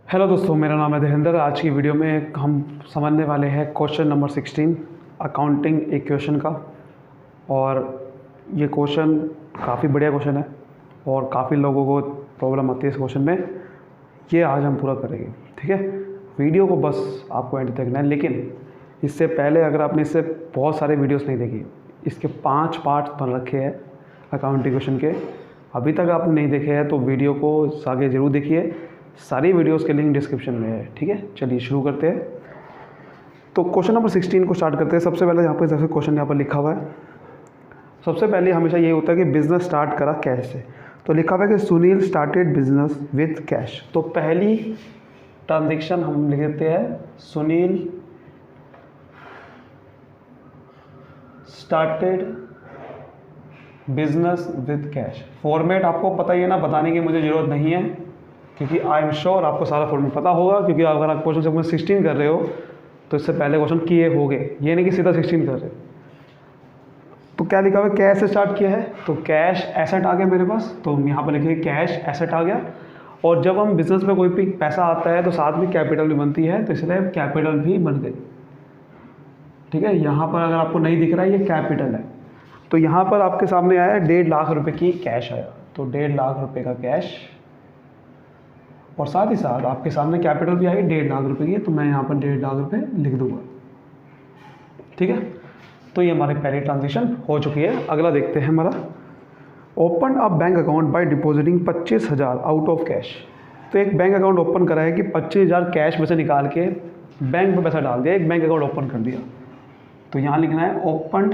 Hello दोस्तों, मेरा नाम है धीरेंद्र। आज की वीडियो में हम समझने वाले हैं क्वेश्चन नंबर 16 अकाउंटिंग इक्वेशन का। और ये क्वेश्चन काफ़ी बढ़िया क्वेश्चन है और काफ़ी लोगों को प्रॉब्लम आती है इस क्वेश्चन में। ये आज हम पूरा करेंगे, ठीक है। वीडियो को बस आपको एंड तक देखना है, लेकिन इससे पहले अगर आपने इससे बहुत सारे वीडियोस नहीं देखी, इसके 5 पार्ट बन रखे हैं अकाउंटिंग इक्वेशन के, अभी तक आपने नहीं देखे हैं तो वीडियो को आगे ज़रूर देखिए। सारी वीडियोस के लिंक डिस्क्रिप्शन में है, ठीक है। चलिए शुरू करते हैं। तो क्वेश्चन नंबर 16 को स्टार्ट करते हैं। सबसे पहले यहाँ पर जैसे क्वेश्चन यहाँ पर लिखा हुआ है, सबसे पहले हमेशा ये होता है कि बिज़नेस स्टार्ट करा कैश से। तो लिखा हुआ है कि Sunil started business with cash. तो पहली ट्रांजेक्शन हम लिख देते हैं Sunil started business with cash. Format आपको पता ही है ना, बताने की मुझे ज़रूरत नहीं है क्योंकि आई एम श्योर आपको सारा फॉर्मेट पता होगा। क्योंकि अगर आप क्वेश्चन से 16 कर रहे हो तो इससे पहले क्वेश्चन किए होंगे, ये नहीं कि सीधा 16 कर रहे हो। तो क्या लिखा हुआ है, कैश से स्टार्ट किया है तो कैश एसेट आ गया मेरे पास, तो यहाँ पर लिखिए कैश एसेट आ गया। और जब हम बिजनेस में कोई भी पैसा आता है तो साथ में कैपिटल भी बनती है, तो इसलिए कैपिटल भी बन गई, ठीक है। यहाँ पर अगर आपको नहीं दिख रहा है ये कैपिटल है। तो यहाँ पर आपके सामने आया 1.5 लाख रुपए की कैश आया, तो 1.5 लाख रुपए का कैश, और साथ ही साथ आपके सामने कैपिटल भी आई 1.5 लाख रुपए की, तो मैं यहाँ पर 1.5 लाख रुपए लिख दूंगा, ठीक है। तो ये हमारी पहली ट्रांजेक्शन हो चुकी है। अगला देखते हैं हमारा, open a bank account by depositing 25,000 out of cash. तो एक बैंक अकाउंट ओपन करा है कि 25,000 कैश में से निकाल के बैंक में पैसा डाल दिया, एक बैंक अकाउंट ओपन कर दिया। तो यहाँ लिखना है ओपन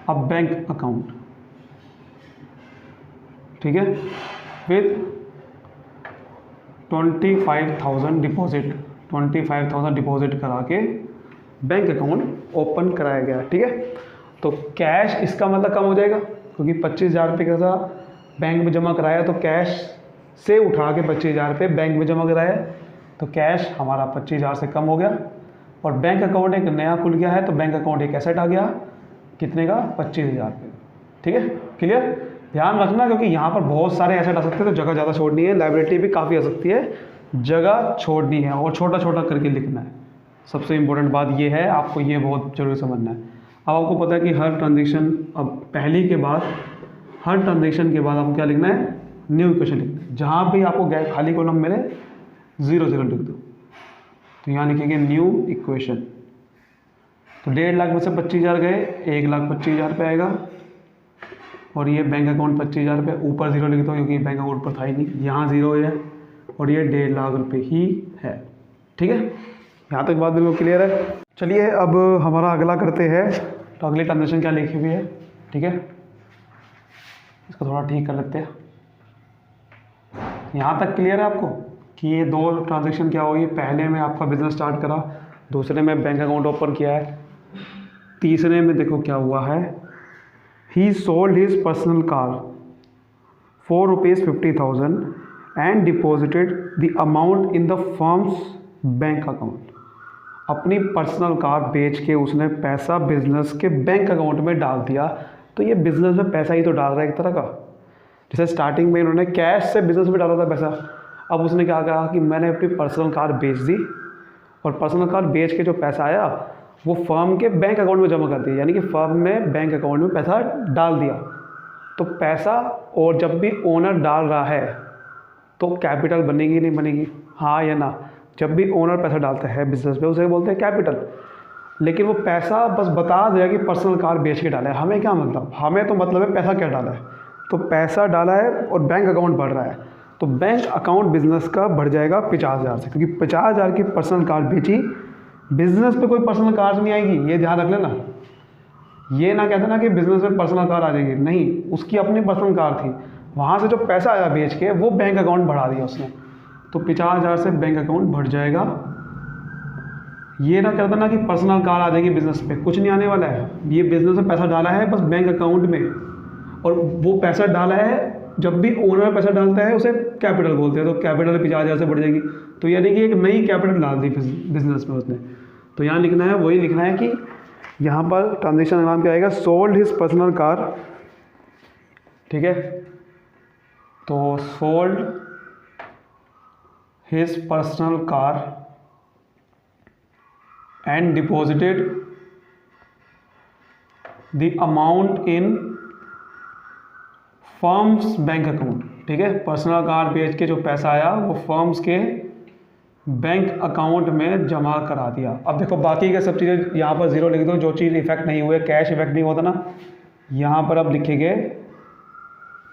अ बैंक अकाउंट, ठीक है, विथ 25,000 डिपॉजिट। 25,000 डिपॉजिट करा के बैंक अकाउंट ओपन कराया गया, ठीक है। तो कैश इसका मतलब कम हो जाएगा क्योंकि 25,000 रुपये का बैंक में जमा कराया, तो कैश से उठा के 25,000 रुपये बैंक में जमा कराया, तो कैश हमारा 25,000 से कम हो गया। और बैंक अकाउंट एक नया खुल गया है, तो बैंक अकाउंट एक एसेट आ गया, कितने का, 25,000 रुपये, ठीक है। क्लियर, ध्यान रखना क्योंकि यहाँ पर बहुत सारे एसेट आ सकते हैं, तो जगह ज़्यादा छोड़नी है। लाइबिलिटी भी काफ़ी आ सकती है, जगह छोड़नी है और छोटा छोटा करके लिखना है। सबसे इम्पोर्टेंट बात ये है, आपको ये बहुत जरूरी समझना है। अब आपको पता है कि हर ट्रांजेक्शन, अब पहली के बाद हर ट्रांजेक्शन के बाद आपको क्या लिखना है, न्यू इक्वेशन लिखना है। जहाँ भी आपको खाली कॉलम मिले 0 लिख दो, तो यहाँ लिखेंगे न्यू इक्वेशन। तो 1.5 लाख में से 25,000 गए, 1,25,000 पे आएगा। और ये बैंक अकाउंट 25,000 रुपये, ऊपर 0 लिखता हूँ क्योंकि बैंक अकाउंट पर था ही नहीं, यहाँ 0 है और ये 1.5 लाख रुपये ही है, ठीक है। यहाँ तक बात बिल्कुल क्लियर है। चलिए अब हमारा अगला करते हैं। तो अगली ट्रांजेक्शन क्या लिखी हुई है, ठीक है, इसको थोड़ा ठीक कर लेते हैं। यहाँ तक क्लियर है आपको कि ये 2 ट्रांजेक्शन क्या होगी। पहले में आपका बिजनेस स्टार्ट करा, दूसरे में बैंक अकाउंट ओपन किया है, तीसरे में देखो क्या हुआ है, he sold his personal car for ₹50,000 and deposited the amount in the firm's bank account. अपनी पर्सनल कार बेच के उसने पैसा बिजनेस के बैंक अकाउंट में डाल दिया। तो ये बिजनेस में पैसा ही तो डाल रहा है एक तरह का। जैसे स्टार्टिंग में इन्होंने कैश से बिजनेस में डाला था पैसा, अब उसने क्या कहा कि मैंने अपनी पर्सनल कार बेच दी और पर्सनल कार बेच के जो पैसा आया वो फर्म के बैंक अकाउंट में जमा कर दिया, यानी कि फर्म में बैंक अकाउंट में पैसा डाल दिया। तो पैसा, और जब भी ओनर डाल रहा है तो कैपिटल बनेगी नहीं बनेगी, हाँ या ना। जब भी ओनर पैसा डालता है बिजनेस में उसे बोलते हैं कैपिटल। लेकिन वो पैसा बस बता दिया कि पर्सनल कार बेच के डाला है, हमें क्या मतलब, हमें तो मतलब है पैसा क्या डाला है। तो पैसा डाला है और बैंक अकाउंट बढ़ रहा है, तो बैंक अकाउंट बिजनेस का बढ़ जाएगा 50,000 से, क्योंकि 50,000 की पर्सनल कार बेची। बिजनेस पे कोई पर्सनल कार नहीं आएगी, ये ध्यान रख लेना। ये ना कहते ना कि बिजनेस में पर्सनल कार आ जाएगी, नहीं, उसकी अपनी पर्सनल कार थी, वहाँ से जो पैसा आया बेच के वो बैंक अकाउंट बढ़ा दिया उसने, तो 50,000 से बैंक अकाउंट बढ़ जाएगा। ये ना कहता ना कि पर्सनल कार आ जाएगी बिजनेस पे, कुछ नहीं आने वाला है। ये बिजनेस में पैसा डाला है बस बैंक अकाउंट में, और वो पैसा डाला है, जब भी ओनर पैसा डालता है उसे कैपिटल बोलते हैं, तो कैपिटल 50,000 से बढ़ जाएगी। तो यानी कि एक नई कैपिटल डाल दी बिजनेस में उसने। तो यहाँ लिखना है, वही लिखना है कि यहाँ पर ट्रांजेक्शन नाम क्या आएगा, सोल्ड हिज पर्सनल कार, ठीक है। तो sold his personal car and deposited the amount in firms bank account. ठीक है, पर्सनल कार बेच के जो पैसा आया वो फर्म्स के बैंक अकाउंट में जमा करा दिया। अब देखो बाकी के सब चीज़ें यहाँ पर ज़ीरो लिख दो, जो चीज़ इफेक्ट नहीं हुए, कैश इफेक्ट नहीं होता ना, यहाँ पर अब लिखेंगे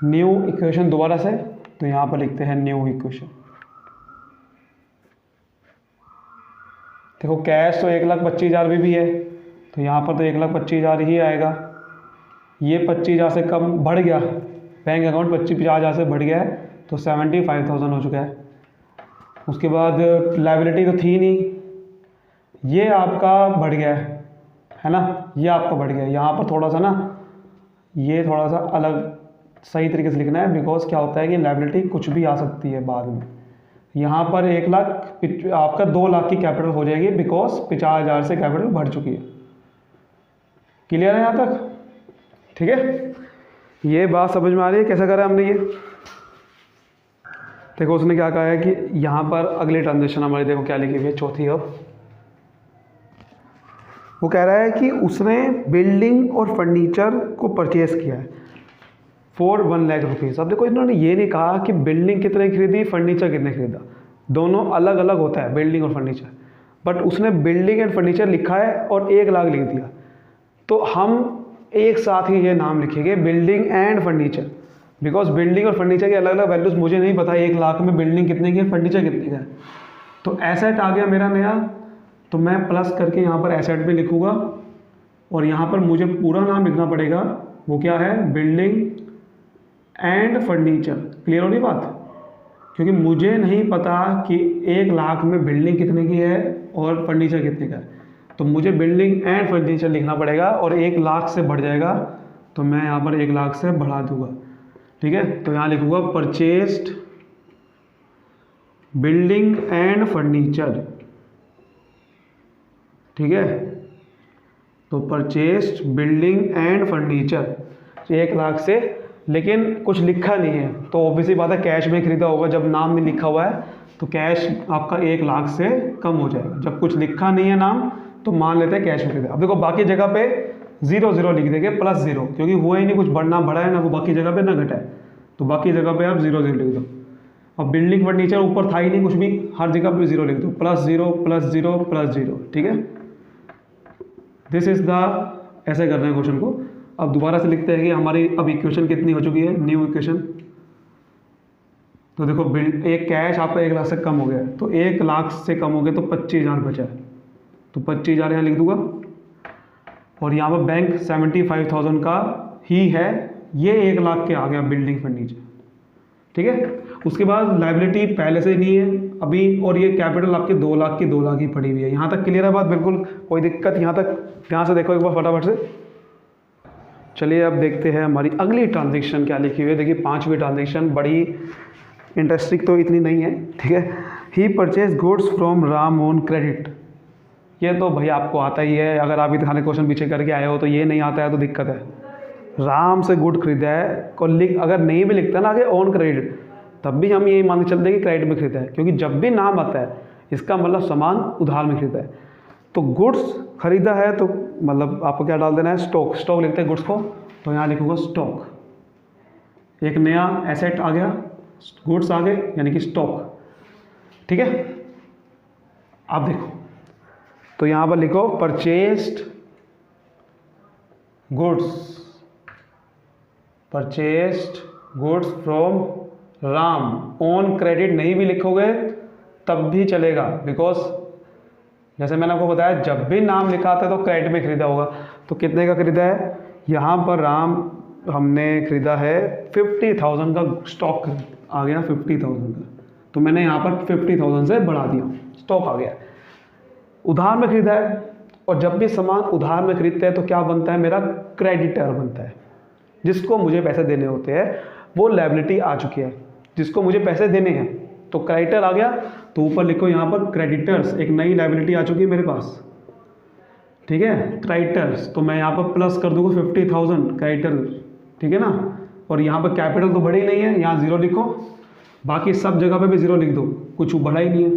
न्यू इक्वेशन दोबारा से। तो यहाँ पर लिखते हैं न्यू इक्वेशन। देखो कैश तो 1,25,000 भी है, तो यहाँ पर तो 1,25,000 ही आएगा। ये 25,000 से कम बढ़ गया, बैंक अकाउंट 50,000 से बढ़ गया है, तो 75,000 हो चुका है। उसके बाद लायबिलिटी तो थी नहीं, ये आपका बढ़ गया है ना, ये आपका बढ़ गया। यहाँ पर थोड़ा सा ना, ये थोड़ा सा अलग सही तरीके से लिखना है, बिकॉज क्या होता है कि लायबिलिटी कुछ भी आ सकती है बाद में। यहाँ पर 1 लाख आपका 2 लाख की कैपिटल हो जाएगी, बिकॉज 50,000 से कैपिटल बढ़ चुकी है। क्लियर है यहाँ तक? ठीक है, ये बात समझ में आ रही है कैसा करा हमने ये? देखो उसने क्या कहा है कि यहाँ पर अगली ट्रांजेक्शन हमारी, देखो क्या लिखी हुई है, चौथी। अब वो कह रहा है कि उसने बिल्डिंग और फर्नीचर को परचेज किया है फॉर 1 लाख रुपीज़। अब देखो इन्होंने ये नहीं कहा कि बिल्डिंग कितने खरीदी, फर्नीचर कितने खरीदा, दोनों अलग अलग होता है बिल्डिंग और फर्नीचर, बट उसने बिल्डिंग एंड फर्नीचर लिखा है और 1 लाख लिख दिया। तो हम एक साथ ही ये नाम लिखेंगे building and furniture, because building और फर्नीचर के अलग अलग वैल्यूज़ मुझे नहीं पता 1 लाख में बिल्डिंग कितने की है, फर्नीचर कितने का है। तो एसेट आ गया मेरा नया, तो मैं प्लस करके यहाँ पर एसेट भी लिखूँगा, और यहाँ पर मुझे पूरा नाम लिखना पड़ेगा, वो क्या है, बिल्डिंग एंड फर्नीचर। क्लियर हो रही बात? क्योंकि मुझे नहीं पता कि 1 लाख में बिल्डिंग कितने की है और फर्नीचर कितने का है, तो मुझे बिल्डिंग एंड फर्नीचर लिखना पड़ेगा, और 1 लाख से बढ़ जाएगा तो मैं यहाँ पर 1 लाख से बढ़ा दूंगा। ठीक है, तो यहाँ लिखूँगा परचेस्ड बिल्डिंग एंड फर्नीचर। ठीक है, तो purchased building and furniture 1 lakh से, लेकिन कुछ लिखा नहीं है, तो ऑब्वियसली बात है कैश में खरीदा होगा। जब नाम नहीं लिखा हुआ है तो कैश आपका 1 लाख से कम हो जाएगा। जब कुछ लिखा नहीं है नाम, तो मान लेते हैं कैश में खरीदा। अब देखो बाकी जगह पे 0 लिख देंगे, +0, क्योंकि हुआ ही नहीं कुछ, बढ़ना बढ़ा है ना, वो बाकी जगह पे ना घटा है, तो बाकी जगह पे आप 0 लिख दो। अब बिल्डिंग फर्नीचर ऊपर था ही नहीं कुछ भी, हर जगह पे 0 लिख दो, +0 ठीक है। दिस इज द, ऐसे करना है क्वेश्चन को। अब दोबारा से लिखते हैं कि हमारी अब इक्वेशन कितनी हो चुकी है, न्यू इक्वेशन। तो देखो एक कैश आपका 1 लाख से कम हो गया है, तो 1 लाख से कम हो गया तो 25,000 बचा है, तो 25,000 यहाँ लिख दूंगा। और यहाँ पर बैंक 75,000 का ही है, ये 1 लाख के आ गया बिल्डिंग फर्नीचर। ठीक है, उसके बाद लायबिलिटी पहले से नहीं है अभी, और ये कैपिटल आपके 2 लाख की पड़ी हुई है। यहाँ तक क्लियर है बात? बिल्कुल कोई दिक्कत यहाँ तक? ध्यान से देखो एक बार फटाफट से। चलिए अब देखते हैं हमारी अगली ट्रांजेक्शन क्या लिखी हुई है। देखिए 5वीं ट्रांजेक्शन बड़ी इंटरेस्टिंग तो इतनी नहीं है। ठीक है, he purchase goods from Ram on credit. ये तो भाई आपको आता ही है, अगर आप इतने क्वेश्चन पीछे करके आए हो तो ये नहीं आता है तो दिक्कत है। राम से गुड खरीदा है को लिख, अगर नहीं भी लिखता ना आगे ऑन क्रेडिट, तब भी हम यही मान के चलते हैं कि क्रेडिट में खरीदा है, क्योंकि जब भी नाम आता है इसका मतलब सामान उधार में खरीदा है। तो गुड्स खरीदा है तो मतलब आपको क्या डाल देना है, स्टॉक लिखते हैं गुड्स को, तो यहाँ लिखूंगा स्टॉक। एक नया एसेट आ गया, गुड्स आ गए, यानी कि स्टॉक। ठीक है, आप देखो तो यहाँ पर लिखो purchased goods from Ram on credit. नहीं भी लिखोगे तब भी चलेगा, बिकॉज जैसे मैंने आपको बताया जब भी नाम लिखा आता है तो क्रेडिट में खरीदा होगा। तो कितने का खरीदा है, यहाँ पर राम हमने खरीदा है 50,000 का, स्टॉक आ गया 50,000 का, तो मैंने यहाँ पर 50,000 से बढ़ा दिया, स्टॉक आ गया। उधार में खरीदा है, और जब भी सामान उधार में खरीदते हैं तो क्या बनता है, मेरा क्रेडिटर बनता है। जिसको मुझे पैसे देने होते हैं वो लायबिलिटी आ चुकी है, जिसको मुझे पैसे देने हैं, तो क्रेडिटर आ गया। तो ऊपर लिखो यहाँ पर क्रेडिटर्स, एक नई लायबिलिटी आ चुकी है मेरे पास। ठीक है, क्रेडिटर्स, तो मैं यहाँ पर प्लस कर दूंगा 50,000 क्रेडिटर। ठीक है ना, और यहाँ पर कैपिटल तो बड़ी नहीं है, यहाँ 0 लिखो, बाकी सब जगह पे भी 0 लिख दो। कुछ बढ़ा ही नहीं है।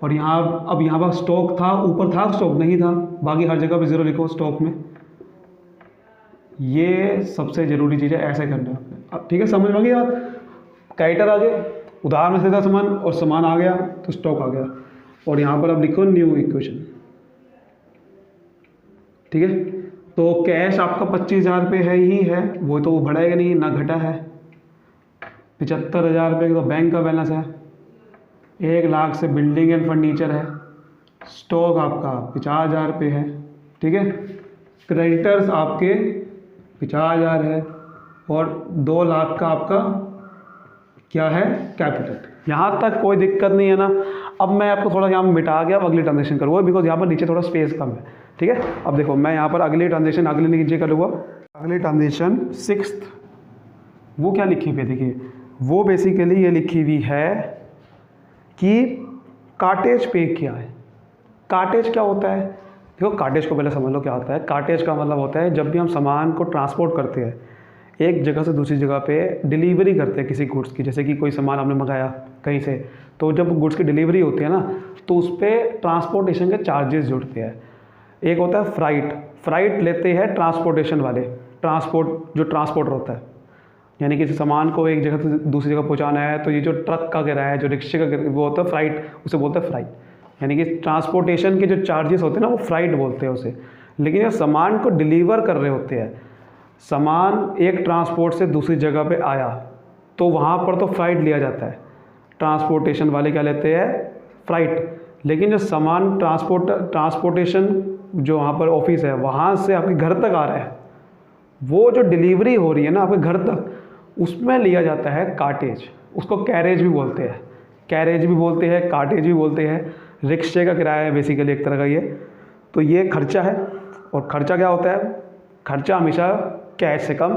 और यहाँ अब यहाँ पर स्टॉक था, ऊपर था स्टॉक नहीं था, बाकी हर जगह पे ज़ीरो लिखो स्टॉक में। ये सबसे ज़रूरी चीज़ है, ऐसे करना है। अब ठीक है, समझ में आ गई बात। कैरेक्टर आ गए, उधार में से था सामान और सामान आ गया तो स्टॉक आ गया। और यहाँ पर अब लिखो न्यू इक्वेशन। ठीक है, तो कैश आपका 25,000 रुपये है ही है, वो तो बढ़ाएगा नहीं ना घटा है। 75,000 रुपये का तो बैंक का बैलेंस है। 1,00,000 से बिल्डिंग एंड फर्नीचर है। स्टॉक आपका 50,000 रुपये है। ठीक है, क्रेडिटर्स आपके 50,000 है और 2,00,000 का आपका क्या है, कैपिटल। यहाँ तक कोई दिक्कत नहीं है ना। अब मैं आपको थोड़ा यहाँ मिटा गया, अब अगली ट्रांजेक्शन करूँगा बिकॉज यहाँ पर नीचे थोड़ा स्पेस कम है। ठीक है, अब देखो मैं यहाँ पर अगली ट्रांजेक्शन अगले नीचे करूँगा। अगली ट्रांजेक्शन 6th, वो क्या लिखी हुई है देखिए, वो बेसिकली ये लिखी हुई है कि कार्टेज पे किया है। कार्टेज क्या होता है, देखो कार्टेज को पहले समझ लो क्या होता है। कार्टेज का मतलब होता है जब भी हम सामान को ट्रांसपोर्ट करते हैं, एक जगह से दूसरी जगह पे डिलीवरी करते हैं किसी गुड्स की, जैसे कि कोई सामान आपने मंगाया कहीं से, तो जब गुड्स की डिलीवरी होती है ना तो उस पर ट्रांसपोर्टेशन के चार्जेस जुड़ते हैं। एक होता है फ्राइट लेते हैं ट्रांसपोर्टेशन वाले, जो ट्रांसपोर्टर होता है, यानी कि सामान को एक जगह से दूसरी जगह पहुंचाना है तो ये जो ट्रक का किराया है, जो रिक्शे का वो होता है फ्राइट, उसे बोलते हैं फ्राइट। यानी कि ट्रांसपोर्टेशन के जो चार्जेस होते हैं ना वो फ्राइट बोलते हैं उसे। लेकिन जब सामान को डिलीवर कर रहे होते हैं, सामान एक ट्रांसपोर्ट से दूसरी जगह पे आया तो वहाँ पर तो फ्राइट लिया जाता है, ट्रांसपोर्टेशन वाले क्या लेते हैं, फ्राइट। लेकिन जो सामान ट्रांसपोर्टेशन जो वहाँ पर ऑफिस है वहाँ से आपके घर तक आ रहा है, वो जो डिलीवरी हो रही है ना आपके घर तक, उसमें लिया जाता है कार्टेज। उसको कैरेज भी बोलते हैं, कार्टेज भी बोलते हैं। रिक्शे का किराया है बेसिकली एक तरह का ये। तो ये खर्चा है। और खर्चा क्या होता है, खर्चा हमेशा कैश से कम,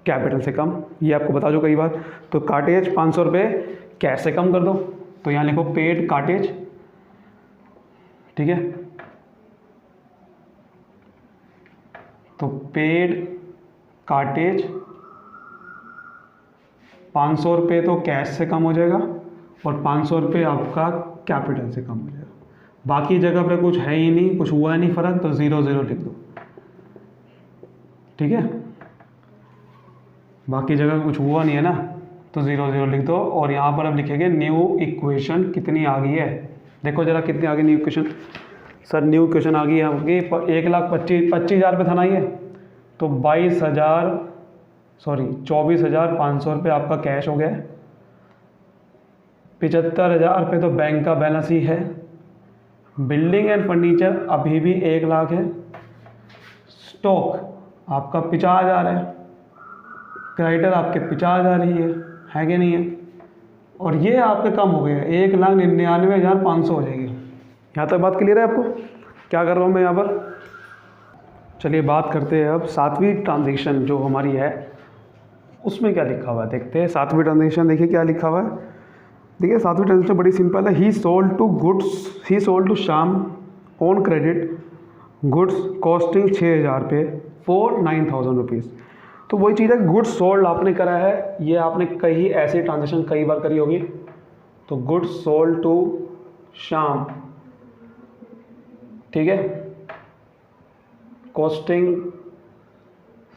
कैपिटल से कम, ये आपको बता दो कई बार। तो कार्टेज 500 रुपये कैश से कम कर दो, तो यहाँ लिखो पेड कार्टेज। ठीक है, तो पेड कार्टेज 500 रुपये तो कैश से कम हो जाएगा और 500 रुपये आपका कैपिटल से कम हो जाएगा। बाकी जगह पे कुछ है ही नहीं, कुछ हुआ नहीं फ़र्क, तो 0 लिख दो। ठीक है, बाकी जगह कुछ हुआ नहीं है ना तो 0 लिख दो। और यहाँ पर अब लिखेंगे न्यू इक्वेशन कितनी आ गई है। देखो जरा कितनी आ गई new equation. Sir new equation आ गई है आपकी 1,25,000 रुपये था ना ये, तो 24,500 रुपये आपका कैश हो गया। 75,000 रुपये तो बैंक का बैलेंस ही है। बिल्डिंग एंड फर्नीचर अभी भी 1,00,000 है। स्टॉक आपका 50,000 है। क्रेडिटर आपके 50,000 ही है कि नहीं है। और ये आपके कम हो गए, 1,99,500 हो जाएगी। यहाँ तक बात क्लियर है आपको, क्या कर रहा हूँ मैं यहाँ पर। चलिए बात करते हैं अब 7वीं ट्रांजेक्शन जो हमारी है उसमें क्या लिखा हुआ है, देखते हैं 7वीं ट्रांजेक्शन। देखिए क्या लिखा हुआ है, देखिए 7वीं ट्रांजेक्शन बड़ी सिंपल है। He sold to Shyam on credit goods costing 6,000 रुपये फॉर 9,000 रुपीज़। तो वही चीज़ है, गुड्स सोल्ड आपने करा है, ये आपने कई ऐसी ट्रांजेक्शन कई बार करी होगी। तो गुड्स सोल्ड टू श्याम, ठीक है, कॉस्टिंग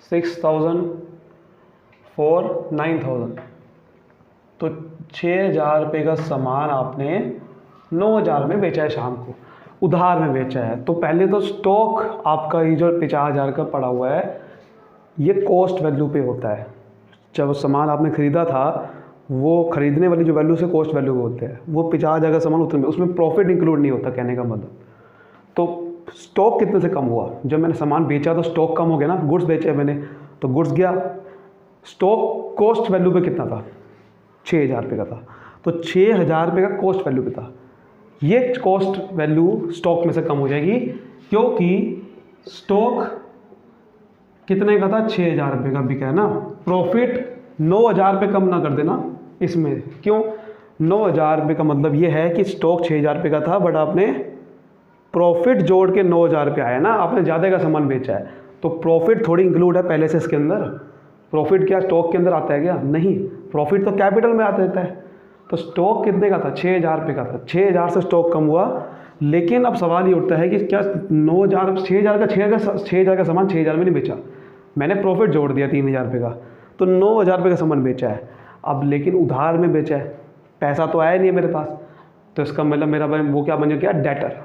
6,000 फॉर 9,000। तो 6,000 रुपये का सामान आपने 9,000 में बेचा है शाम को, उधार में बेचा है। तो पहले तो स्टॉक आपका ये जो 50,000 का पड़ा हुआ है ये कॉस्ट वैल्यू पे होता है। जब सामान आपने ख़रीदा था वो ख़रीदने वाली जो वैल्यू से कॉस्ट वैल्यू बोलते हैं, वो 50,000 का सामान उतने में, उसमें प्रॉफिट इंक्लूड नहीं होता कहने का मतलब। तो स्टॉक कितने से कम हुआ, जब मैंने सामान बेचा तो स्टॉक कम हो गया ना, गुड्स बेचे मैंने तो गुड्स गया। स्टॉक कॉस्ट वैल्यू पे कितना था, 6,000 रुपये का था, तो 6,000 रुपये का कॉस्ट वैल्यू पे था। ये कॉस्ट वैल्यू स्टॉक में से कम हो जाएगी क्योंकि स्टॉक कितने का था, 6,000 रुपये का बिका है ना। प्रॉफिट 9,000 रुपये कम ना कर देना इसमें, क्यों, 9,000 रुपये का मतलब ये है कि स्टॉक 6,000 रुपये का था बट आपने प्रॉफिट जोड़ के 9,000 रुपये आया ना, आपने ज़्यादा का सामान बेचा है तो प्रॉफिट थोड़ी इंक्लूड है पहले से इसके अंदर। प्रॉफिट क्या स्टॉक के अंदर आता है क्या, नहीं, प्रॉफिट तो कैपिटल में आता रहता है। तो स्टॉक कितने का था, 6,000 रुपये का था, 6,000 से स्टॉक कम हुआ। लेकिन अब सवाल ये उठता है कि क्या 9,000 6,000 का सामान 6,000 में नहीं बेचा, मैंने प्रॉफिट जोड़ दिया 3,000 रुपये का, तो 9,000 रुपये का सामान बेचा है। अब लेकिन उधार में बेचा है, पैसा तो आया नहीं है मेरे पास, तो इसका मतलब मेरा वो क्या बन गया, डेटर।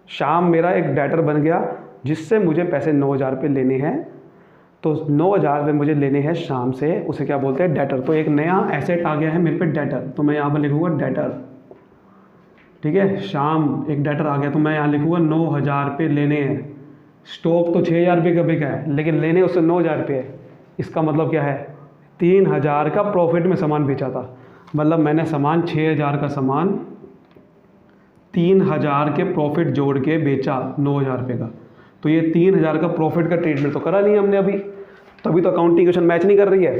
शाम मेरा एक डेटर बन गया जिससे मुझे पैसे 9,000 रुपये लेने हैं। तो 9,000 रुपये मुझे लेने हैं शाम से, उसे क्या बोलते हैं, डेटर। तो एक नया एसेट आ गया है मेरे पे, डेटर। तो मैं यहाँ पर लिखूँगा डेटर, ठीक है। शाम एक डेटर आ गया, तो मैं यहाँ लिखूँगा 9,000 रुपये लेने हैं। स्टॉक तो 6,000 रुपये का बिका है, लेकिन लेने उससे 9,000 रुपये है। इसका मतलब क्या है, 3,000 का प्रॉफिट में सामान बेचा था। मतलब मैंने सामान 6,000 का सामान 3,000 के प्रॉफिट जोड़ के बेचा 9,000 रुपये का। तो ये 3,000 का प्रॉफिट का ट्रीटमेंट तो करा नहीं हमने अभी, तभी तो अकाउंटिंग क्वेश्चन मैच नहीं कर रही है।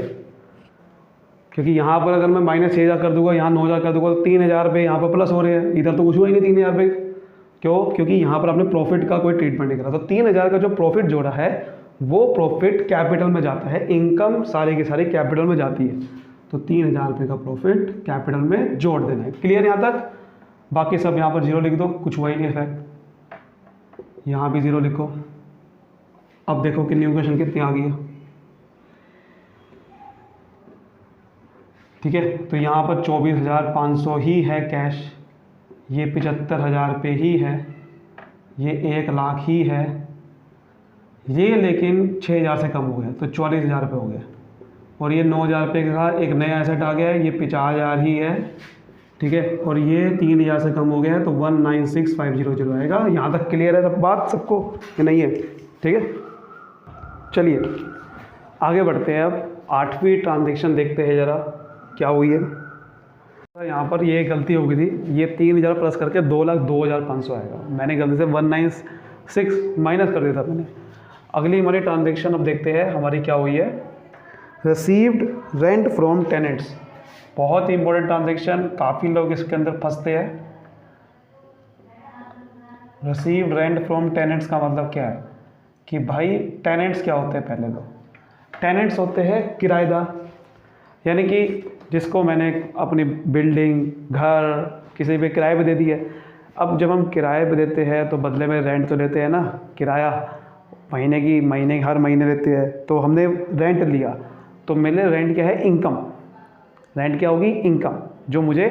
क्योंकि यहाँ पर अगर मैं -6,000 कर दूंगा, यहाँ 9,000 कर दूंगा, तो 3,000 रुपये यहाँ पर प्लस हो रहे हैं, इधर तो कुछ हुआ ही नहीं 3,000 रुपये। क्यों? क्योंकि यहाँ पर आपने प्रॉफिट का कोई ट्रीटमेंट नहीं करा। तो 3,000 का जो प्रॉफिट जोड़ा है वो प्रॉफिट कैपिटल में जाता है, इनकम सारी की सारी कैपिटल में जाती है। तो 3,000 रुपये का प्रॉफिट कैपिटल में जोड़ देना है। क्लियर यहाँ तक? बाकी सब यहाँ पर 0 लिख दो, कुछ हुआ ही नहीं इफेक्ट। यहाँ भी 0 लिखो। अब देखो कि न्यू क्वेश्चन कितनी आ गई है, ठीक है। तो यहाँ पर 24,500 ही है कैश, ये 75,000 रुपये ही है, ये 1,00,000 ही है, ये लेकिन 6,000 से कम हो गया तो 44,000 रुपये हो गया। और ये 9,000 रुपये का एक नया एसेट आ गया है, ये 50,000 ही है, ठीक है। और ये 3,000 से कम हो गया है तो 196,500 आएगा। यहाँ तक क्लियर है सब बात सबको कि नहीं है? ठीक है, चलिए आगे बढ़ते हैं। अब 8वीं ट्रांजेक्शन देखते हैं ज़रा क्या हुई है। यहाँ पर ये गलती हो गई थी, ये 3,000 प्लस करके 2,02,500 आएगा। मैंने गलती से 196 माइनस कर दिया था मैंने। अगली हमारी ट्रांजेक्शन अब देखते हैं हमारी क्या हुई है। रिसीव्ड रेंट फ्रॉम टेनेंट्स, बहुत ही इंपॉर्टेंट ट्रांजेक्शन, काफ़ी लोग इसके अंदर फंसते हैं। रिसीव्ड रेंट फ्रॉम टेनेंट्स का मतलब क्या है कि भाई टेनेंट्स क्या होते हैं? पहले तो टेनेंट्स होते हैं किराएदार, यानी कि जिसको मैंने अपनी बिल्डिंग, घर किसी पे किराए पे दे दी है। अब जब हम किराए पे देते हैं तो बदले में रेंट तो लेते हैं ना, किराया महीने हर महीने लेते हैं। तो हमने रेंट लिया तो मेरे रेंट क्या है? इनकम। रेंट क्या होगी? इनकम, जो मुझे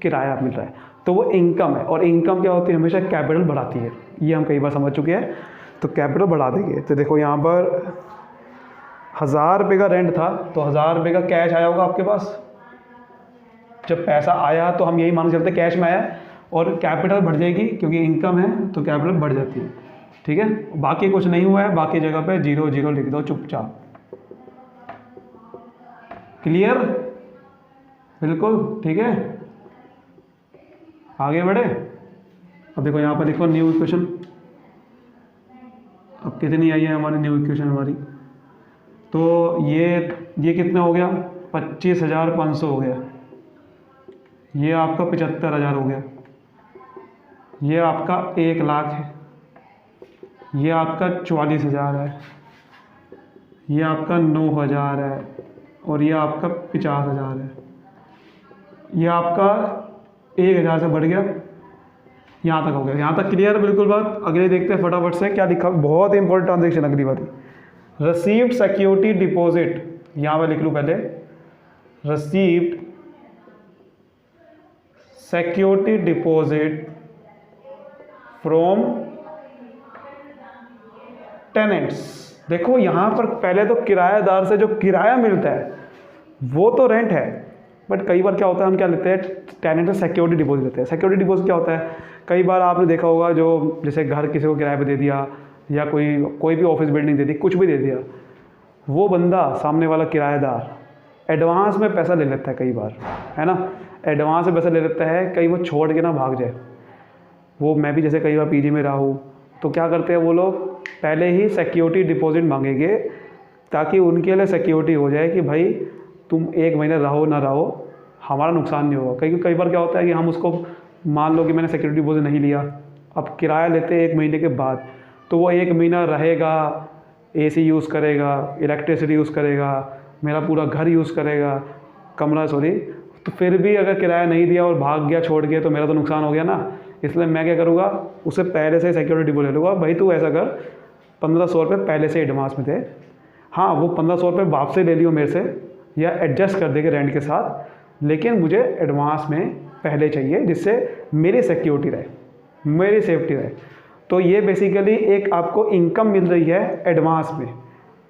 किराया मिल रहा है तो वो इनकम है। और इनकम क्या होती है? हमेशा कैपिटल बढ़ाती है, ये हम कई बार समझ चुके हैं। तो कैपिटल बढ़ा देंगे। तो देखो यहाँ पर 1,000 रुपये का रेंट था तो 1,000 रुपये का कैश आया होगा आपके पास। जब पैसा आया तो हम यही मान के चलते कैश में आया, और कैपिटल बढ़ जाएगी क्योंकि इनकम है तो कैपिटल बढ़ जाती है, ठीक है। बाकी कुछ नहीं हुआ है, बाकी जगह पे 0 लिख दो चुपचाप। क्लियर? बिल्कुल ठीक है, आगे बढ़े। अब देखो यहाँ पर लिखो न्यू इक्वेशन। अब कितनी आई है हमारी न्यू इक्वेशन हमारी? तो ये कितना हो गया? 25,500 हो गया। ये आपका 75,000 हो गया। ये आपका 1,00,000 है। ये आपका 44,000 है। ये आपका 9,000 है। और ये आपका 50,000 है। ये आपका 1,000 से बढ़ गया, यहाँ तक हो गया। यहाँ तक क्लियर है बिल्कुल बात? अगले देखते हैं फटाफट से क्या लिखा। बहुत इंपॉर्टेंट ट्रांजेक्शन अगली बारी। रिसीव्ड सिक्योरिटी डिपॉजिट, यहाँ पर लिख लूँ पहले। Received security deposit from tenants. देखो यहाँ पर पहले तो किराएदार से जो किराया मिलता है वो तो रेंट है, बट कई बार क्या होता है हम क्या लेते हैं? टेनेंट से सिक्योरिटी डिपॉजिट लेते हैं। सिक्योरिटी डिपॉजिट क्या होता है? कई बार आपने देखा होगा जो जैसे घर किसी को किराए पे दे दिया, या कोई भी ऑफिस बिल्डिंग दे दी, कुछ भी दे दिया, वो बंदा सामने वाला किराएदार एडवांस में पैसा ले लेता है कई बार, है ना। एडवांस में पैसा ले लेता है, कहीं वो छोड़ के ना भाग जाए। वो मैं भी जैसे कई बार पीजी में रहा हूँ, तो क्या करते हैं वो लोग पहले ही सिक्योरिटी डिपॉजिट मांगेंगे ताकि उनके लिए सिक्योरिटी हो जाए कि भाई तुम 1 महीना रहो ना रहो, हमारा नुकसान नहीं होगा। कई बार क्या होता है कि हम उसको मान लो कि मैंने सिक्योरिटी डिपॉजिट नहीं लिया, अब किराया लेते हैं 1 महीने के बाद, तो वो 1 महीना रहेगा, एसी यूज़ करेगा, इलेक्ट्रिसिटी यूज़ करेगा, मेरा पूरा घर यूज़ करेगा, कमरा सॉरी, तो फिर भी अगर किराया नहीं दिया और भाग गया छोड़ गया तो मेरा तो नुकसान हो गया ना। इसलिए मैं क्या करूँगा, उसे पहले से सिक्योरिटी डिपॉजिट ले लूँगा। भाई तू ऐसा कर, 1500 रुपये पहले से एडवांस में दे, हाँ वो 1500 रुपये वापसी ले लियो मेरे से या एडजस्ट कर देंगे रेंट के साथ, लेकिन मुझे एडवांस में पहले चाहिए, जिससे मेरी सिक्योरिटी रहे, मेरी सेफ्टी रहे। तो ये बेसिकली एक आपको इनकम मिल रही है एडवांस में।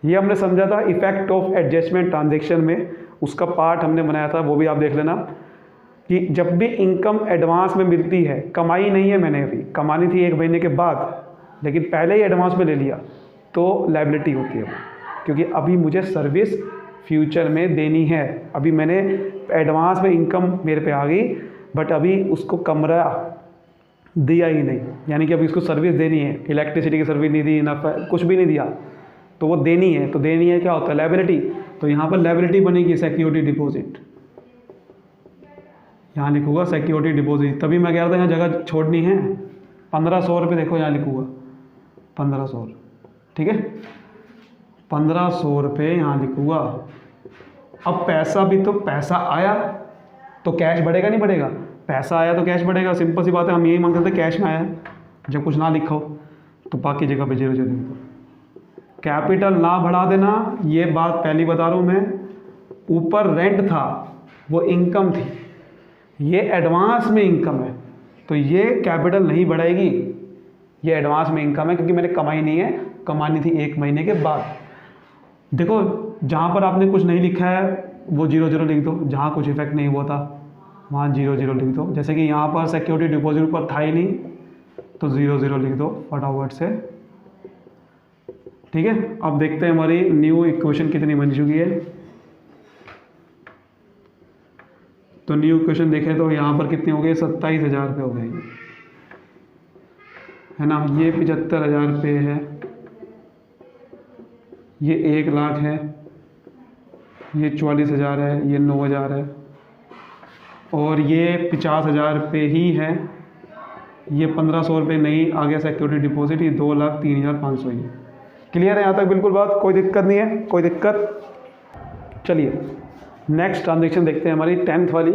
ये हमने समझा था इफेक्ट ऑफ एडजस्टमेंट ट्रांजेक्शन में, उसका पार्ट हमने बनाया था, वो भी आप देख लेना कि जब भी इनकम एडवांस में मिलती है, कमाई नहीं है मैंने, अभी कमानी थी 1 महीने के बाद, लेकिन पहले ही एडवांस में ले लिया तो लायबिलिटी होती है वो, क्योंकि अभी मुझे सर्विस फ्यूचर में देनी है। अभी मैंने एडवांस में इनकम मेरे पे आ गई, बट अभी उसको कमरा दिया ही नहीं, यानी कि अभी उसको सर्विस देनी है, इलेक्ट्रिसिटी की सर्विस नहीं दी, ना कुछ भी नहीं दिया, तो वो देनी है। तो देनी है क्या होता है, लायबिलिटी। तो यहाँ पर लायबिलिटी बनेगी सिक्योरिटी डिपॉजिट, यहाँ लिखूँगा सिक्योरिटी डिपॉजिट। तभी मैं कह रहा था यहाँ जगह छोड़नी है। 1500 रुपये, देखो यहाँ लिखूँगा 1500, ठीक है, 1500 रुपये यहाँ लिखूँगा। अब पैसा भी तो पैसा आया तो कैश बढ़ेगा नहीं बढ़ेगा, पैसा आया तो कैश बढ़ेगा, सिंपल सी बात है। हम यही मांगते थे कैश में आया, जब कुछ ना लिखो तो बाकी जगह पे 0 0 लिख दो। कैपिटल ना बढ़ा देना, ये बात पहली बता रहा हूँ मैं। ऊपर रेंट था, वो इनकम थी, ये एडवांस में इनकम है, तो ये कैपिटल नहीं बढ़ाएगी, ये एडवांस में इनकम है, क्योंकि मैंने कमाई नहीं है, कमानी थी 1 महीने के बाद। देखो जहाँ पर आपने कुछ नहीं लिखा है वो 0 0 लिख दो, जहाँ कुछ इफेक्ट नहीं हुआ था वहाँ 0 0 लिख दो। जैसे कि यहाँ पर सिक्योरिटी डिपॉजिट पर था ही नहीं, तो 0 0 लिख दो फटाफट से, ठीक है। अब देखते हैं हमारी न्यू इक्वेशन कितनी बन चुकी है। तो न्यू इक्वेशन देखें तो यहाँ पर कितने हो गए, 27,000 रुपये हो गए, है ना। ये 75,000 रुपये है, ये 1 लाख है, ये 44,000 है, ये 9,000 है, और ये 50,000 रुपये ही है। ये 1500 रुपये नहीं आ गया सिक्योरिटी डिपॉजिट, ये 2,03,500 ही है। क्लियर है यहाँ तक बिल्कुल बात, कोई दिक्कत नहीं है, कोई दिक्कत। चलिए नेक्स्ट ट्रांजेक्शन देखते हैं, हमारी 10th वाली,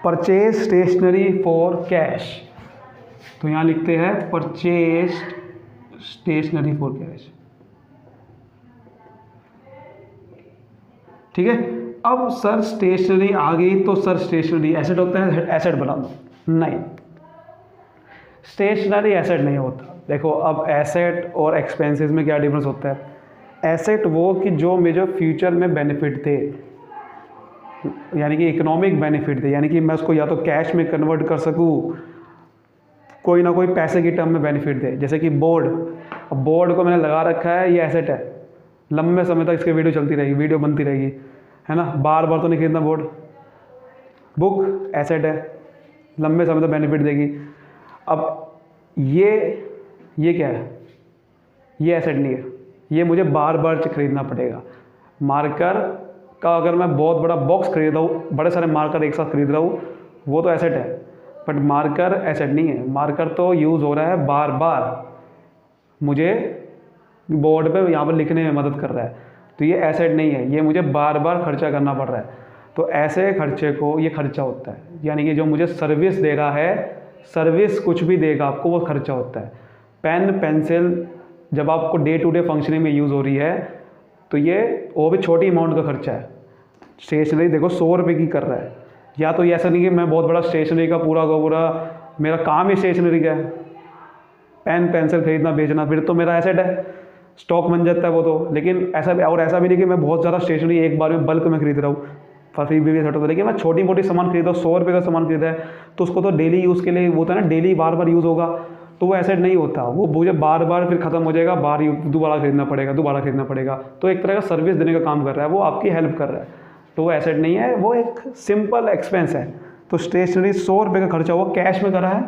परचेज स्टेशनरी फॉर कैश। तो यहाँ लिखते हैं परचेज स्टेशनरी फॉर कैश, ठीक है। अब सर स्टेशनरी आ गई तो सर स्टेशनरी एसेट होता है, एसेट बना दो, नहीं, स्टेशनरी एसेट नहीं होता। देखो अब एसेट और एक्सपेंसेस में क्या डिफरेंस होता है। एसेट वो कि जो मुझे फ्यूचर में बेनिफिट दे, यानी कि इकोनॉमिक बेनिफिट दे, यानी कि मैं उसको या तो कैश में कन्वर्ट कर सकूँ, कोई ना कोई पैसे की टर्म में बेनिफिट दे। जैसे कि बोर्ड, अब बोर्ड को मैंने लगा रखा है, ये एसेट है, लंबे समय तक इसकी वीडियो चलती रहेगी, वीडियो बनती रहेगी, है ना, बार बार तो नहीं खरीदना बोर्ड। बुक एसेट है, लंबे समय तक बेनिफिट देगी। अब ये क्या है, ये एसेट नहीं है, ये मुझे बार बार खरीदना पड़ेगा। मार्कर का अगर मैं बहुत बड़ा बॉक्स खरीद रहा हूँ, बड़े सारे मार्कर एक साथ खरीद रहा हूँ, वो तो एसेट है, बट मार्कर एसेट नहीं है। मार्कर तो यूज़ हो रहा है बार बार, मुझे बोर्ड पे यहाँ पर लिखने में मदद कर रहा है, तो ये एसेट नहीं है, ये मुझे बार बार खर्चा करना पड़ रहा है। तो ऐसे खर्चे को ये खर्चा होता है, यानी कि जो मुझे सर्विस दे रहा है, सर्विस कुछ भी देगा आपको, वो खर्चा होता है। पेन पेंसिल जब आपको डे टू डे फंक्शनिंग में यूज़ हो रही है, तो ये वो भी छोटी अमाउंट का खर्चा है। स्टेशनरी देखो 100 रुपये की कर रहा है, या तो ये ऐसा नहीं कि मैं बहुत बड़ा स्टेशनरी का पूरा मेरा काम ही स्टेशनरी का है, पेन पेंसिल खरीदना बेचना, फिर तो मेरा एसेट है, स्टॉक बन जाता है वो तो। लेकिन ऐसा भी नहीं कि मैं बहुत ज़्यादा स्टेशनरी एक बार में बल्क में खरीद रहा हूँ, फिर भी एसेट होता है। लेकिन मैं छोटी मोटी सामान खरीदा हूँ, 100 रुपये का सामान खरीदा है, तो उसको तो डेली यूज़ के लिए वो होता है ना, डेली बार बार यूज़ होगा, तो वो एसेट नहीं होता। वो मुझे बार बार फिर ख़त्म हो जाएगा, दोबारा खरीदना पड़ेगा। तो एक तरह का सर्विस देने का काम कर रहा है, वो आपकी हेल्प कर रहा है, तो वो एसेट नहीं है, वो एक सिंपल एक्सपेंस है। तो स्टेशनरी 100 रुपये का खर्चा हुआ, कैश में करा है,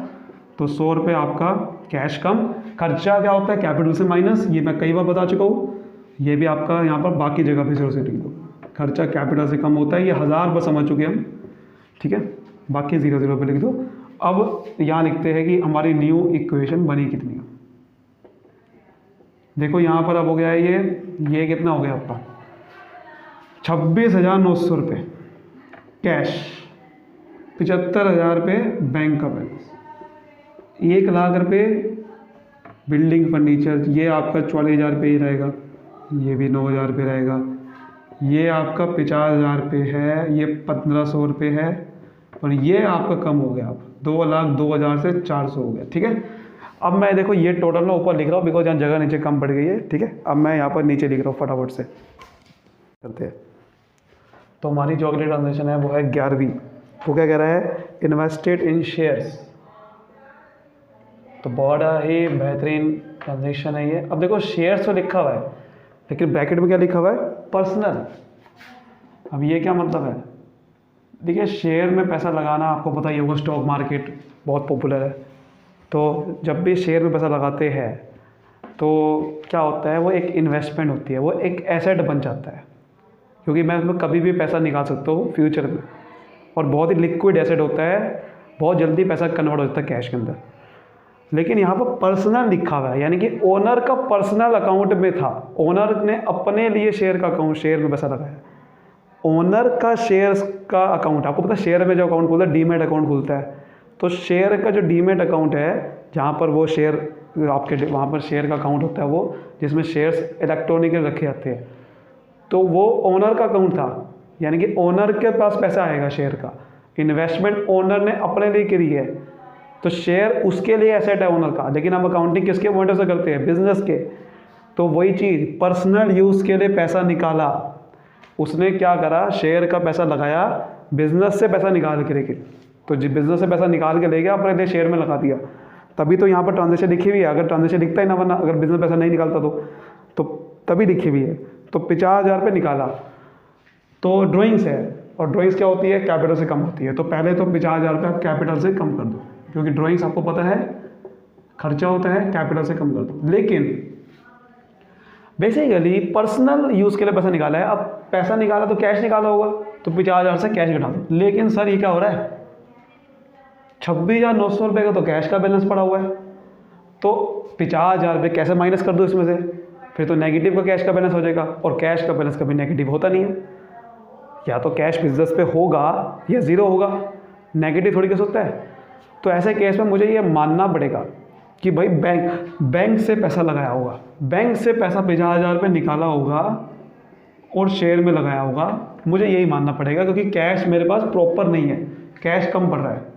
तो 100 रुपये आपका कैश कम। खर्चा क्या होता है, कैपिटल से माइनस, ये मैं कई बार बता चुका हूँ, ये भी आपका यहाँ पर बाकी जगह पे 0 से लिख दो। खर्चा कैपिटल से कम होता है, ये 1000 बार समझ चुके हम, ठीक है, बाकी 0 0 पे लिख दो। अब यहाँ लिखते हैं कि हमारी न्यू इक्वेशन बनी कितनी। देखो यहाँ पर अब हो गया है ये कितना हो गया आपका 26,900 रुपये। कैश 75,000 रुपये बैंक का बैलेंस, 1,00,000 रुपये बिल्डिंग फर्नीचर, ये आपका 44,000 रुपये ही रहेगा, ये भी 9,000 रुपये रहेगा, ये आपका 50,000 रुपये है, ये 1,500 रुपये है, और ये आपका कम हो गया, आप 2,02,000 से 400 हो गया। ठीक है, अब मैं देखो ये टोटल ना ऊपर लिख रहा हूँ बिकॉज यहाँ जगह नीचे कम पड़ गई है। ठीक है, अब मैं यहाँ पर नीचे लिख रहा हूँ, फटाफट से करते हैं। तो हमारी जो अगली ट्रांजेक्शन है वो है 11वीं। वो क्या कह रहा है, इन्वेस्टेड इन शेयर्स। तो बड़ा ही बेहतरीन ट्रांजेक्शन है ये। अब देखो शेयर्स तो लिखा हुआ है, लेकिन ब्रैकेट में क्या लिखा हुआ है, पर्सनल। अब ये क्या मतलब है, देखिए शेयर में पैसा लगाना आपको पता ही होगा, स्टॉक मार्केट बहुत पॉपुलर है। तो जब भी शेयर में पैसा लगाते हैं तो क्या होता है, वो एक इन्वेस्टमेंट होती है, वो एक एसेट बन जाता है, क्योंकि मैं उसमें कभी भी पैसा निकाल सकता हूँ फ्यूचर में, और बहुत ही लिक्विड एसेट होता है, बहुत जल्दी पैसा कन्वर्ट हो जाता है कैश के अंदर। लेकिन यहाँ पर पर्सनल लिखा हुआ है, यानी कि ओनर का पर्सनल अकाउंट में था, ओनर ने अपने लिए शेयर का अकाउंट, शेयर में पैसा लगाया। ओनर का शेयर्स का अकाउंट, आपको पता है शेयर में जो अकाउंट खुलता है डीमेट अकाउंट खुलता है, तो शेयर का जो डीमेट अकाउंट है जहाँ पर वो शेयर आपके वहाँ पर शेयर का अकाउंट होता है, वो जिसमें शेयर्स इलेक्ट्रॉनिकली रखे जाते हैं, तो वो ओनर का अकाउंट था, यानी कि ओनर के पास पैसा आएगा शेयर का। इन्वेस्टमेंट ओनर ने अपने लिए करी है, तो शेयर उसके लिए एसेट है ओनर का, लेकिन हम अकाउंटिंग किसके पॉइंट से करते हैं, बिजनेस के। तो वही चीज़, पर्सनल यूज़ के लिए पैसा निकाला, उसने क्या करा, शेयर का पैसा लगाया, बिजनेस से पैसा निकाल के लेके, तो जी बिजनेस से पैसा निकाल के ले गया, अपने लिए शेयर में लगा दिया, तभी तो यहाँ पर ट्रांजेक्शन लिखी हुई है। अगर ट्रांजेक्शन लिखता ही ना, वरना अगर बिजनेस पैसा नहीं निकालता तो तभी लिखी हुई है। तो 50,000 रुपये निकाला, तो ड्राइंग्स है, और ड्राइंग्स क्या होती है, कैपिटल से कम होती है। तो पहले तो 50,000 रुपये आप कैपिटल से कम कर दो, क्योंकि ड्राइंग्स आपको पता है खर्चा होता है, कैपिटल से कम कर दो। लेकिन बेसिकली पर्सनल यूज़ के लिए पैसा निकाला है, अब पैसा निकाला तो कैश निकाला होगा, तो 50,000 से कैश घटा दो। लेकिन सर ये क्या हो रहा है, 26,900 रुपये का तो कैश का बैलेंस पड़ा हुआ है, तो 50,000 रुपये कैसे माइनस कर दो इसमें से, फिर तो नेगेटिव का कैश का बैलेंस हो जाएगा, और कैश का बैलेंस कभी नेगेटिव होता नहीं है। या तो कैश बिजनेस पे होगा या ज़ीरो होगा, नेगेटिव थोड़ी कैसे होता है। तो ऐसे केस में मुझे ये मानना पड़ेगा कि भाई बैंक से पैसा लगाया होगा, बैंक से पैसा 50,000 रुपये निकाला होगा और शेयर में लगाया होगा, मुझे यही मानना पड़ेगा, क्योंकि कैश मेरे पास प्रॉपर नहीं है, कैश कम पड़ रहा है।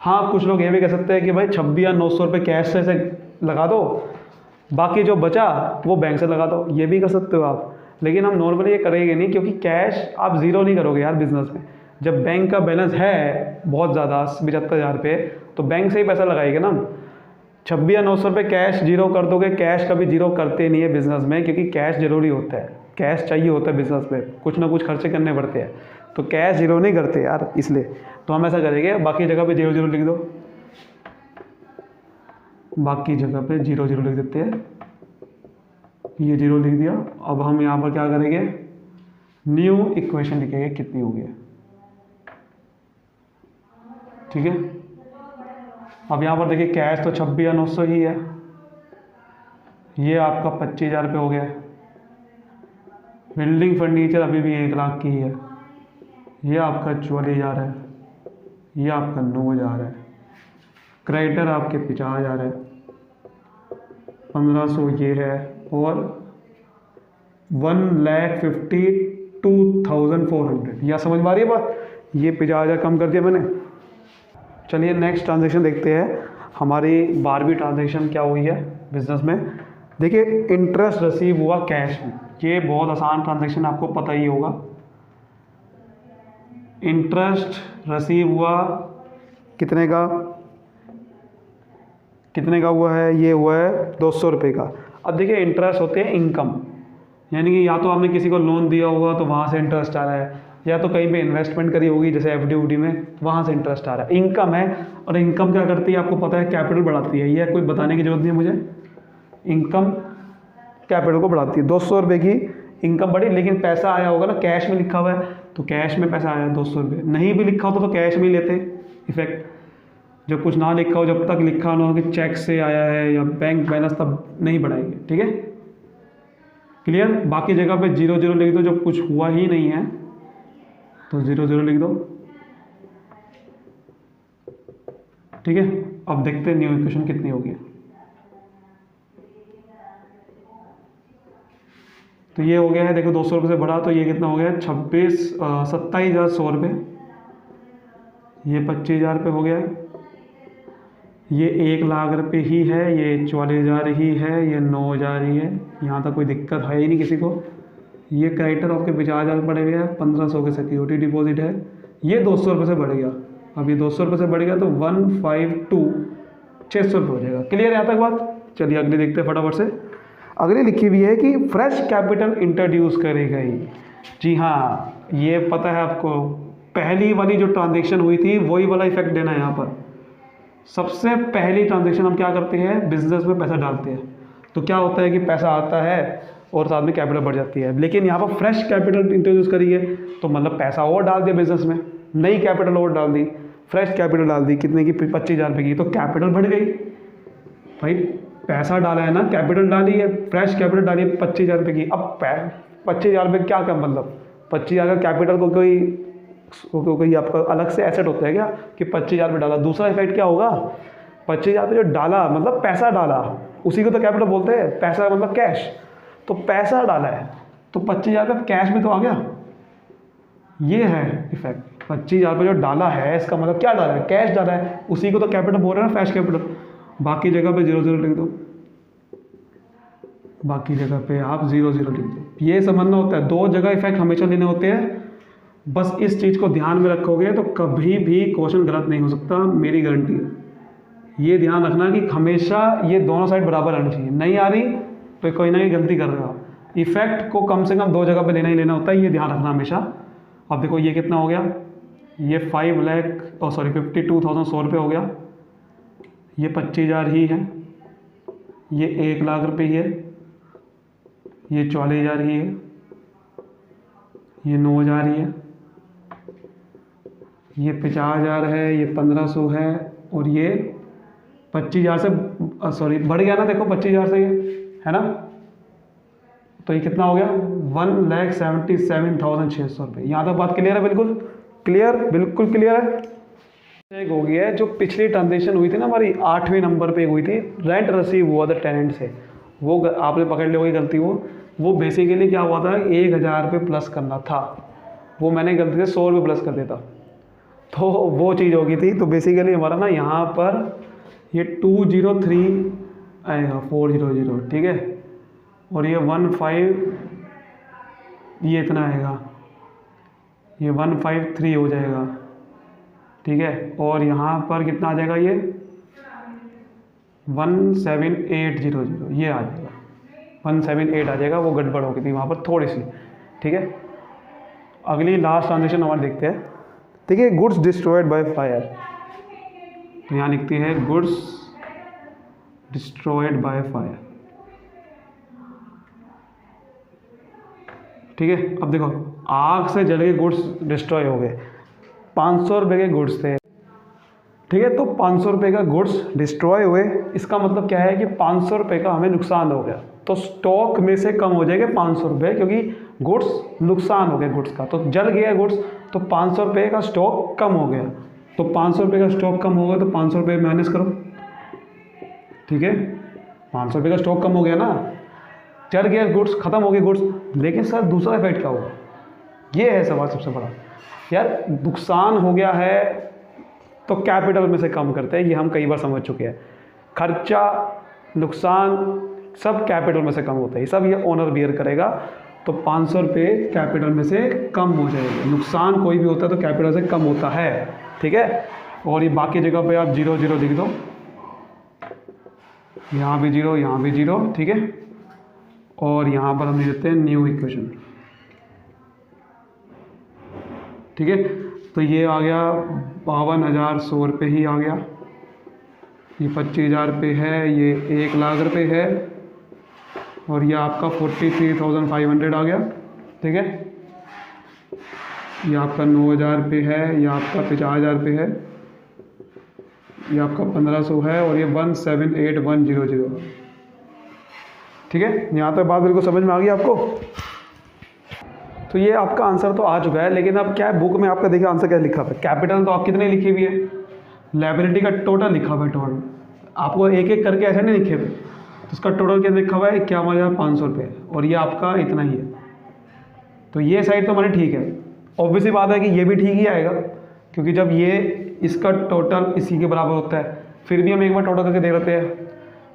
हाँ, कुछ लोग ये भी कह सकते हैं कि भाई 26 या 900 रुपये कैश से लगा दो, बाकी जो बचा वो बैंक से लगा दो, ये भी कर सकते हो आप। लेकिन हम नॉर्मली ये करेंगे नहीं, क्योंकि कैश आप ज़ीरो नहीं करोगे यार बिजनेस में। जब बैंक का बैलेंस है बहुत ज़्यादा 75,000 रुपये, तो बैंक से ही पैसा लगाएगा ना। 26 या 900 रुपये कैश जीरो कर दोगे, कैश कभी जीरो करते नहीं है बिजनेस में, क्योंकि कैश ज़रूरी होता है, कैश चाहिए होता है बिजनेस में, कुछ ना कुछ खर्चे करने पड़ते हैं, तो कैश जीरो नहीं करते यार, इसलिए तो हम ऐसा करेंगे, बाकी जगह पे 0 0 लिख दो, बाकी जगह पे 0 0 लिख देते हैं, ये 0 लिख दिया। अब हम यहाँ पर क्या करेंगे, न्यू इक्वेशन लिखेंगे, कितनी होगी, ठीक है। अब यहाँ पर देखिए कैश तो 26 या 900 ही है, ये आपका 25,000 रुपये हो गया। बिल्डिंग फर्नीचर अभी भी 1,00,000 की ही है, ये आपका 44,000 है, ये आपका 9,000 है। क्रेडिटर आपके 50,000 है, 1,500 ये है, और 1,52,400। यह समझ में आ रही है बात, ये 50,000 कम कर दिया मैंने। चलिए नेक्स्ट ट्रांजेक्शन देखते हैं, हमारी 12वीं ट्रांजेक्शन क्या हुई है बिजनेस में। देखिए इंटरेस्ट रिसीव हुआ कैश में, ये बहुत आसान ट्रांजेक्शन आपको पता ही होगा। इंटरेस्ट रिसीव हुआ कितने का हुआ है, ये हुआ है 200 रुपये का। अब देखिए इंटरेस्ट होते हैं इनकम, यानी कि या तो आपने किसी को लोन दिया होगा तो वहाँ से इंटरेस्ट आ रहा है, या तो कहीं पे इन्वेस्टमेंट करी होगी जैसे FD में, वहाँ से इंटरेस्ट आ रहा है, इनकम है। और इनकम क्या करती है आपको पता है, कैपिटल बढ़ाती है, यह कोई बताने की जरूरत नहीं है मुझे, इनकम कैपिटल को बढ़ाती है। 200 रुपये की इनकम बढ़ी, लेकिन पैसा आया होगा ना, कैश में लिखा हुआ है, तो कैश में पैसा आया 200 रुपये। नहीं भी लिखा होता तो कैश में ही लेते इफेक्ट, जब कुछ ना लिखा हो, जब तक लिखा ना हो कि चेक से आया है या बैंक बैलेंस, तब नहीं बढ़ाएंगे, ठीक है, क्लियर। बाकी जगह पे 0 0 लिख दो, जब कुछ हुआ ही नहीं है तो 0 0 लिख दो। ठीक है, अब देखते हैं न्यू इक्वेशन कितनी होगी। तो ये हो गया है, देखो 200 रुपये से बढ़ा तो ये कितना हो गया, 27,100 रुपये। ये 25,000 रुपये हो गया है। ये 1,00,000 रुपये ही है, ये 44,000 ही है, ये 9,000 ही है। यहाँ तक कोई दिक्कत है ही नहीं किसी को। ये क्रेडिटर आपके 50,000 पड़े हुए हैं, 1,500 के सिक्योरिटी डिपॉजिट है। ये 200 रुपये से बढ़ गया, अब ये 200 रुपये से बढ़ गया तो 152,600 रुपये हो जाएगा। क्लियर है यहाँ तक बात? चलिए अगली देखते हैं फटाफट से। अगली लिखी हुई है कि फ्रेश कैपिटल इंट्रोड्यूस करी गई। जी हाँ, ये पता है आपको, पहली वाली जो ट्रांजेक्शन हुई थी वही वाला इफेक्ट देना है यहाँ पर। सबसे पहली ट्रांजेक्शन हम क्या करते हैं, बिजनेस में पैसा डालते हैं, तो क्या होता है कि पैसा आता है और साथ में कैपिटल बढ़ जाती है। लेकिन यहाँ पर फ्रेश कैपिटल इंट्रोड्यूस करी है तो मतलब पैसा और डाल दिया बिजनेस में, नई कैपिटल और डाल दी, फ्रेश कैपिटल डाल दी, कितने की, 25,000 रुपये की, तो कैपिटल बढ़ गई। भाई पैसा डाला है ना, कैपिटल डाली है, फ्रेश कैपिटल डाली है 25,000 रुपये की। अब 25,000 रुपये क्या मतलब 25,000 का कैपिटल को कोई आपका अलग से एसेट होता है क्या कि 25,000 रुपये डाला। दूसरा इफेक्ट क्या होगा, 25,000 रुपये जो डाला मतलब पैसा डाला, उसी को तो कैपिटल बोलते हैं। पैसा मतलब कैश, तो पैसा डाला है तो 25,000 रुपये कैश में तो आ गया। ये है इफेक्ट, 25,000 रुपये जो डाला है इसका मतलब क्या डाला है, कैश डाला है, उसी को तो कैपिटल बोल रहे हैं ना, फ्रेश कैपिटल। बाकी जगह पे 0 0 लिख दो, बाकी जगह पे आप 0 0 लिख दो। ये समझना होता है, दो जगह इफेक्ट हमेशा लेने होते हैं। बस इस चीज़ को ध्यान में रखोगे तो कभी भी क्वेश्चन गलत नहीं हो सकता, मेरी गारंटी है। ये ध्यान रखना कि हमेशा ये दोनों साइड बराबर आनी चाहिए। नहीं आ रही तो कोई ना कोई गलती कर रहे हो आप। इफेक्ट को कम से कम दो जगह पे लेना ही लेना होता है, ये ध्यान रखना हमेशा। अब देखो ये कितना हो गया, ये 52,100 रुपये हो गया। ये 25,000 ही है, ये 1,00,000 रुपये ही है, ये 44,000 ही है, ये 9,000 ही है, ये 50,000 है, ये 1,500 है, और ये 25,000 से बढ़ गया ना, देखो 25,000 से ये है ना, तो ये कितना हो गया 1,77,600 रुपये। यहाँ तक बात क्लियर है? बिल्कुल क्लियर, बिल्कुल क्लियर है। एक हो गया है जो पिछली ट्रांजेक्शन हुई थी ना हमारी 8वें नंबर पे हुई थी, रेंट रिसीव हुआ था टेनेंट से, वो आपने पकड़ ली होगी गलती। वो बेसिकली क्या हुआ था, 1,000 रुपये प्लस करना था, वो मैंने गलती से 100 रुपये प्लस कर देता, तो वो चीज़ हो गई थी। तो बेसिकली हमारा ना यहाँ पर ये 203 आएगा, 400, ठीक है, और ये 15 ये इतना आएगा, ये 153 हो जाएगा, ठीक है, और यहाँ पर कितना आ जाएगा, ये 17800 ये आ जाएगा, 178 आ जाएगा। वो गड़बड़ हो गई थी वहाँ पर थोड़ी सी, ठीक है। अगली लास्ट ट्रांजेक्शन हमारे देखते हैं, ठीक है। गुड्स डिस्ट्रॉयड बाय फायर, तो यहाँ लिखती है गुड्स डिस्ट्रॉयड बाय फायर, ठीक है। अब देखो आग से जल के गुड्स डिस्ट्रॉय हो गए, 500 रुपये के गुड्स थे, ठीक है, तो 500 रुपये का गुड्स डिस्ट्रॉय हुए, इसका मतलब क्या है कि 500 रुपये का हमें नुकसान हो गया, तो स्टॉक में से कम हो जाएगा 500 रुपये, क्योंकि गुड्स नुकसान हो गया गुड्स का, तो जल गया गुड्स, तो 500 रुपये का स्टॉक कम हो गया, तो 500 रुपये का स्टॉक कम हो गया, तो 500 रुपये माइनस करो, ठीक है, 500 रुपये का स्टॉक कम हो गया ना, जल गया गुड्स, खत्म हो गए गुड्स। लेकिन सर दूसरा इफेक्ट क्या होगा, ये है सवाल सबसे बड़ा यार। नुकसान हो गया है तो कैपिटल में से कम करते हैं, ये हम कई बार समझ चुके हैं। खर्चा, नुकसान सब कैपिटल में से कम होता है, सब ये ओनर बियर करेगा, तो 500 रुपये कैपिटल में से कम हो जाएगा। नुकसान कोई भी होता है तो कैपिटल से कम होता है, ठीक है। और ये बाकी जगह पे आप 0 0 लिख दो, यहाँ भी 0, यहाँ भी 0, ठीक है। और यहाँ पर हम लिख देते हैं न्यू इक्वेशन, ठीक है। तो ये आ गया 52,100 रुपये ही आ गया, ये 25,000 रुपये है, ये 1,00,000 रुपये है, और ये आपका 43,500 आ गया, ठीक है। ये आपका 9,000 रुपये है, ये आपका 50,000 रुपये है, ये आपका 1,500 है, और ये 178,100, ठीक है। यहाँ तक बात बिल्कुल समझ में आ गई आपको। तो ये आपका आंसर तो आ चुका है, लेकिन अब क्या है, बुक में आपका देखिए आंसर क्या लिखा है। कैपिटल तो आप कितने लिखी हुई है, लायबिलिटी का टोटल लिखा हुआ है टोटल, आपको एक एक करके ऐसे नहीं लिखे हुए, तो उसका टोटल क्या लिखा हुआ है 51,500 रुपये, और ये आपका इतना ही है। तो ये साइड तो हमारी ठीक है। ऑब्वियसली बात है कि ये भी ठीक ही आएगा, क्योंकि जब ये इसका टोटल इसी के बराबर होता है। फिर भी हम एक बार टोटल करके देख लेते हैं।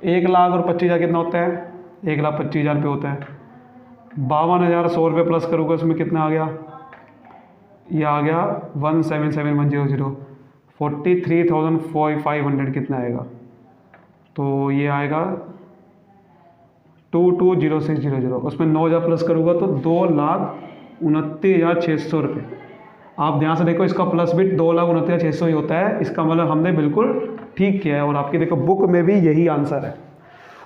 1,00,000 और 25,000 कितना होता है? 1,25,000 रुपये होता है। 52,100 रुपये प्लस करूँगा, उसमें कितना आ गया? ये आ गया 177,100, 43,500 कितना आएगा? तो ये आएगा 220600, उसमें 9,000 प्लस करूँगा तो 2,29,600 रुपये। आप ध्यान से देखो, इसका प्लस भी 2,29,600 ही होता है। इसका मतलब हमने बिल्कुल ठीक किया है, और आपकी देखो बुक में भी यही आंसर है।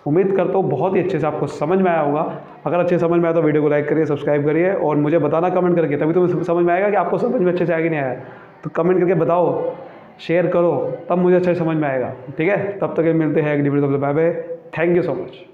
उम्मीद करता हूँ बहुत ही अच्छे से आपको समझ में आया होगा। अगर अच्छे समझ में आया तो वीडियो को लाइक करिए, सब्सक्राइब करिए, और मुझे बताना कमेंट करके, तभी तो समझ में आएगा कि आपको समझ में अच्छे से आया कि नहीं आया। तो कमेंट करके बताओ, शेयर करो, तब मुझे अच्छे से समझ में आएगा। ठीक है, तब तक मिलते हैं एक video. Bye bye, thank you so much.